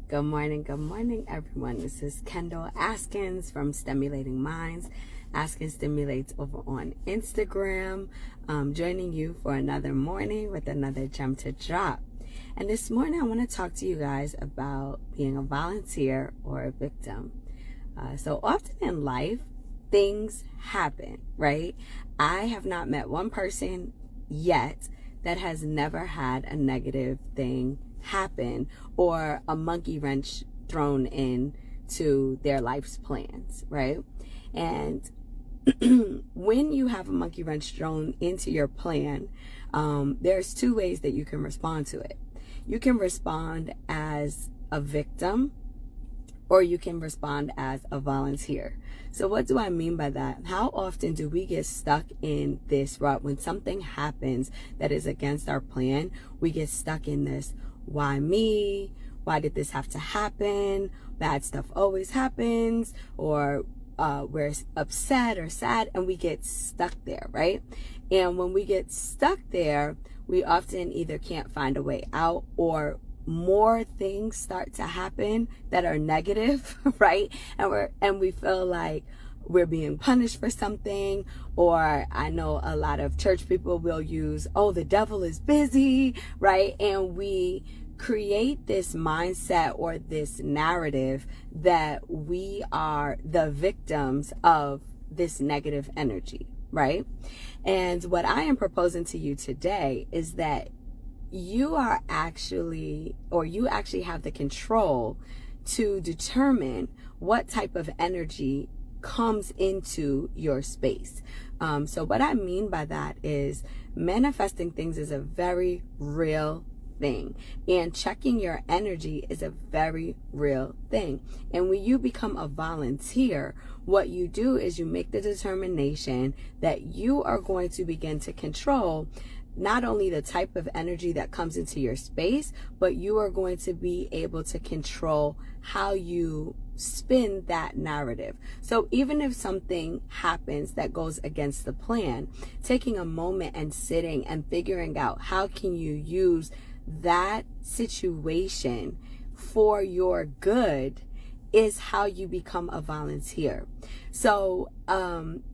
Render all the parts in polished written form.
Good morning, everyone. This is Kendall Askins from Stimulating Minds. Askins Stimulates over on Instagram. Joining you for another morning with another gem to drop. And this morning, I want to talk to you guys about being a volunteer or a victim. So often in life, things happen, right? I have not met one person yet that has never had a negative thing happen or a monkey wrench thrown in to their life's plans, right? And when you have a monkey wrench thrown into your plan, there's two ways that you can respond to it. You can respond as a victim, or you can respond as a volunteer. So what do I mean by that? How often do we get stuck in this rut when something happens that is against our plan? We get stuck in this, why me? Why did this have to happen? Bad stuff always happens. Or we're upset or sad and we get stuck there, right? And when we get stuck there, we often either can't find a way out, or more things start to happen that are negative, right? And we feel like we're being punished for something. Or I know a lot of church people will use, oh, the devil is busy, right? And we create this mindset or this narrative that we are the victims of this negative energy, right? And what I am proposing to you today is that you actually have the control to determine what type of energy comes into your space. So what I mean by that is manifesting things is a very real thing, and checking your energy is a very real thing. And when you become a volunteer, what you do is you make the determination that you are going to begin to control not only the type of energy that comes into your space, but you are going to be able to control how you spin that narrative. So even if something happens that goes against the plan, taking a moment and sitting and figuring out how can you use that situation for your good is how you become a volunteer. So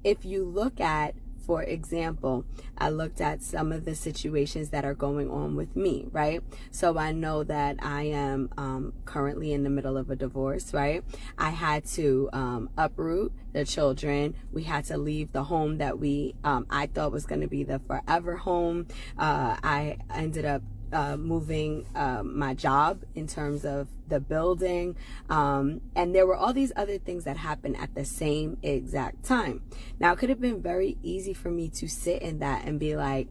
if you look at, for example, I looked at some of the situations that are going on with me, right? So I know that I am currently in the middle of a divorce, right? I had to uproot the children. We had to leave the home that I thought was going to be the forever home. I ended up moving my job in terms of the building, and there were all these other things that happened at the same exact time. Now, it could have been very easy for me to sit in that and be like,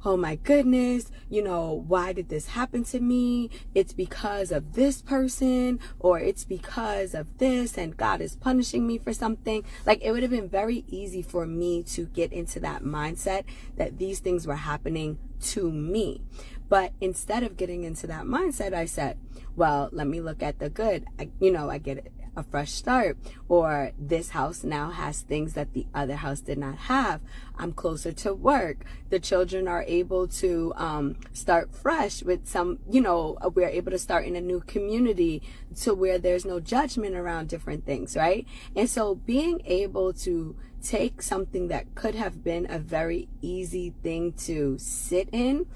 oh my goodness, why did this happen to me? It's because of this person, or it's because of this, and God is punishing me for something. Like, it would have been very easy for me to get into that mindset that these things were happening to me. But instead of getting into that mindset, I said, well, let me look at the good. I get a fresh start, or this house now has things that the other house did not have. I'm closer to work. The children are able to start fresh with some, we're able to start in a new community to where there's no judgment around different things, right? And so being able to take something that could have been a very easy thing to sit in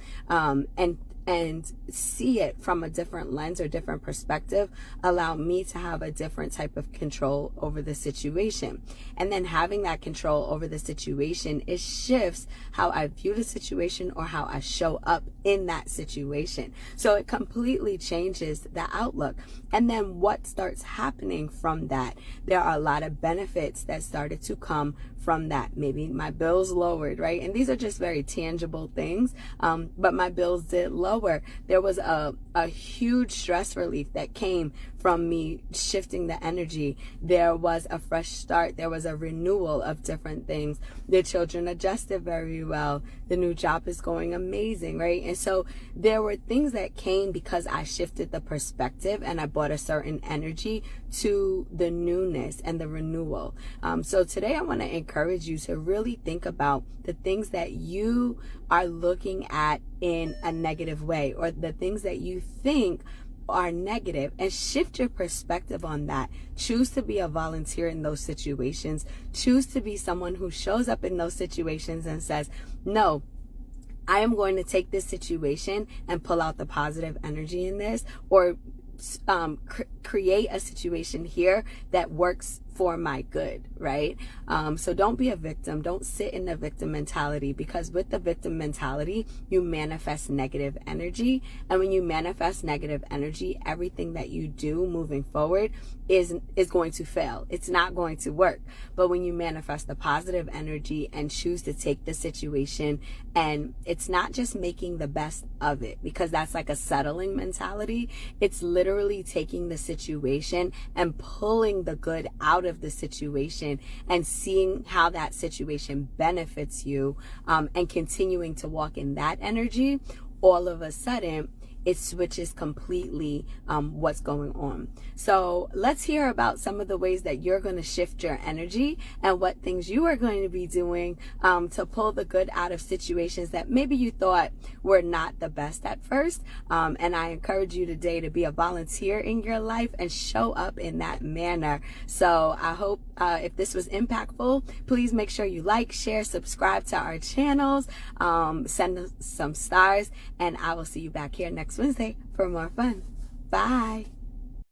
and see it from a different lens or different perspective allow me to have a different type of control over the situation. And then having that control over the situation, it shifts how I view the situation or how I show up in that situation. So it completely changes the outlook. And then what starts happening from that? There are a lot of benefits that started to come from that. Maybe my bills lowered, right? And these are just very tangible things, but my bills did lower. There was a huge stress relief that came from me shifting the energy. There was a fresh start. There was a renewal of different things. The children adjusted very well. The new job is going amazing, right? And so there were things that came because I shifted the perspective and I brought a certain energy to the newness and the renewal. So today I want to encourage you to really think about the things that you are looking at in a negative way, or the things that you think are negative, and shift your perspective on that. Choose to be a volunteer in those situations. Choose to be someone who shows up in those situations and says, no, I am going to take this situation and pull out the positive energy in this, or create a situation here that works for my good, right? So don't be a victim. Don't sit in the victim mentality, because with the victim mentality, you manifest negative energy. And when you manifest negative energy, everything that you do moving forward is going to fail. It's not going to work. But when you manifest the positive energy and choose to take the situation, and it's not just making the best of it, because that's like a settling mentality. It's literally taking the situation and pulling the good out of the situation and seeing how that situation benefits you, and continuing to walk in that energy. All of a sudden, it switches completely what's going on. So let's hear about some of the ways that you're going to shift your energy, and what things you are going to be doing to pull the good out of situations that maybe you thought were not the best at first. And I encourage you today to be a volunteer in your life and show up in that manner. So I hope if this was impactful, please make sure you like, share, subscribe to our channels, send us some stars, and I will see you back here next Wednesday for more fun. Bye.